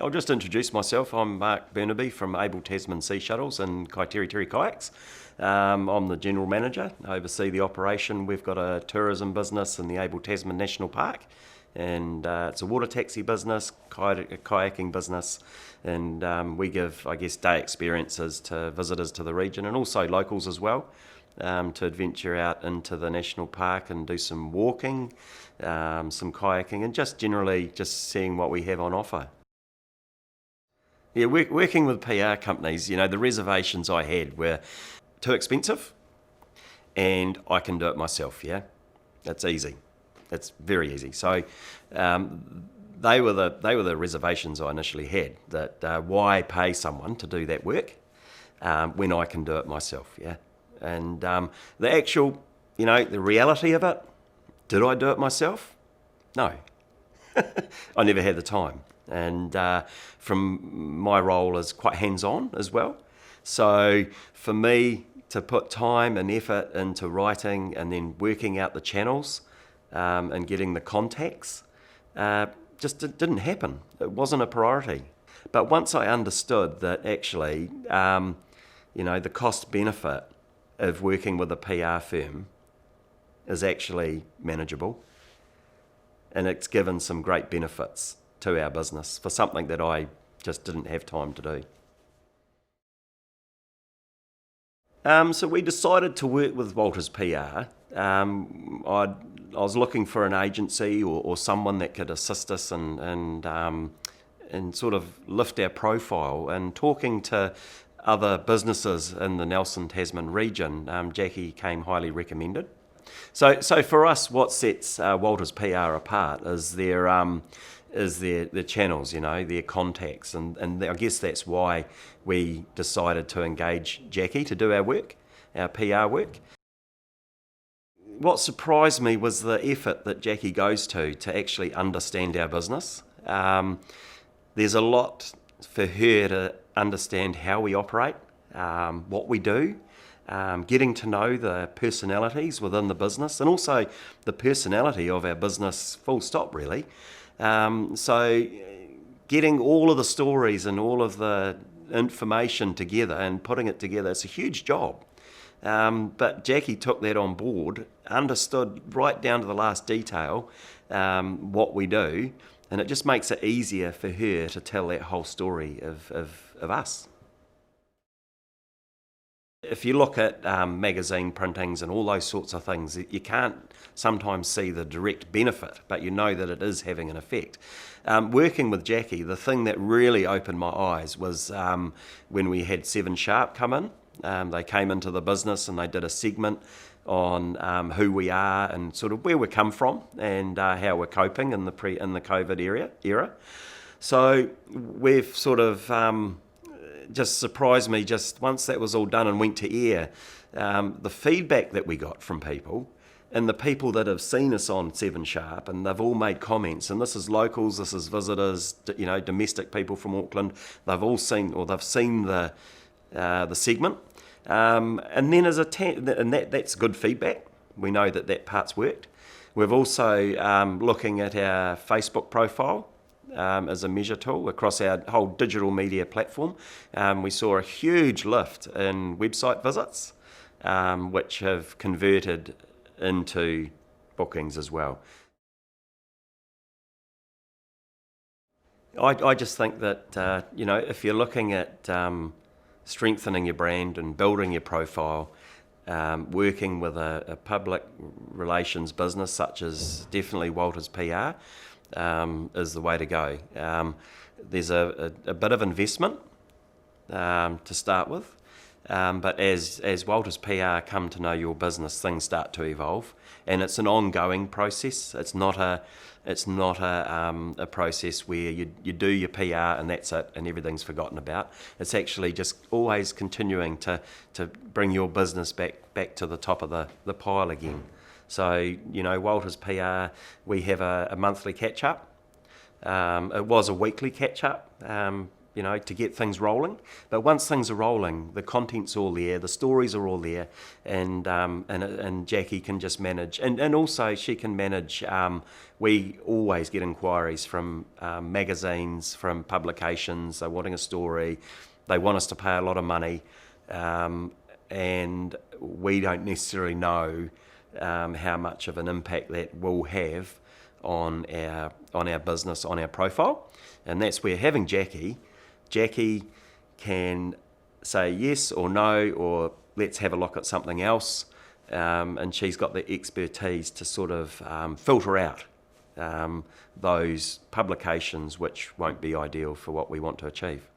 I'll just introduce myself. I'm Mark Burnaby from Abel, Tasman Shuttles and Kaiteriteri Kayaks. I'm the General Manager. I oversee the operation. We've got a tourism business in the Abel Tasman National Park, and it's a water taxi business, kayaking business, and we give, day experiences to visitors to the region and also locals as well, to adventure out into the national park and do some walking, some kayaking, and just generally just seeing what we have on offer. Yeah, working with PR companies, the reservations I had were too expensive, and I can do it myself. Yeah, that's easy. That's very easy. So they were the reservations I initially had. That why pay someone to do that work when I can do it myself? Yeah, and the actual, the reality of it. Did I do it myself? No, I never had the time. And from my role as quite hands-on as well. So for me to put time and effort into writing and then working out the channels and getting the contacts, just didn't happen. It wasn't a priority. But once I understood that actually, the cost benefit of working with a PR firm is actually manageable, and it's given some great benefits to our business for something that I just didn't have time to do. So we decided to work with WaltersPR. I was looking for an agency or someone that could assist us and sort of lift our profile. And talking to other businesses in the Nelson Tasman region, Jackie came highly recommended. So for us, what sets WaltersPR apart is their channels, their contacts, and I guess that's why we decided to engage Jackie to do our work, our PR work. What surprised me was the effort that Jackie goes to actually understand our business. There's a lot for her to understand how we operate, what we do, getting to know the personalities within the business, and also the personality of our business, full stop, really. So getting all of the stories and all of the information together and putting it together, it's a huge job. But Jackie took that on board, understood right down to the last detail what we do, and it just makes it easier for her to tell that whole story of us. If you look at magazine printings and all those sorts of things, you can't sometimes see the direct benefit, but you know that it is having an effect. Working with Jackie, the thing that really opened my eyes was when we had 7 Sharp come in. They came into the business and they did a segment on who we are and sort of where we come from and how we're coping in the COVID era. So we've sort of just surprised me just once that was all done and went to air, the feedback that we got from people and the people that have seen us on 7 Sharp, and they've all made comments, and this is locals, this is visitors, domestic people from Auckland. They've all seen, or they've seen the segment, and then that's good feedback. We know that part's worked. We've also looking at our Facebook profile as a measure tool across our whole digital media platform. We saw a huge lift in website visits, which have converted into bookings as well. I just think that, if you're looking at strengthening your brand and building your profile, working with a public relations business such as definitely WaltersPR is the way to go. There's a bit of investment to start with, but as WaltersPR come to know your business, things start to evolve, and it's an ongoing process. It's not a process where you do your PR and that's it and everything's forgotten about. It's actually just always continuing to bring your business back to the top of the pile again. So, WaltersPR, we have a monthly catch-up. It was a weekly catch-up to get things rolling. But once things are rolling, the content's all there, the stories are all there, and Jackie can just manage. And also she can manage, we always get inquiries from magazines, from publications. They're wanting a story, they want us to pay a lot of money, and we don't necessarily know how much of an impact that will have on our business, on our profile. And that's where having Jackie can say yes or no, or let's have a look at something else, and she's got the expertise to sort of filter out those publications which won't be ideal for what we want to achieve.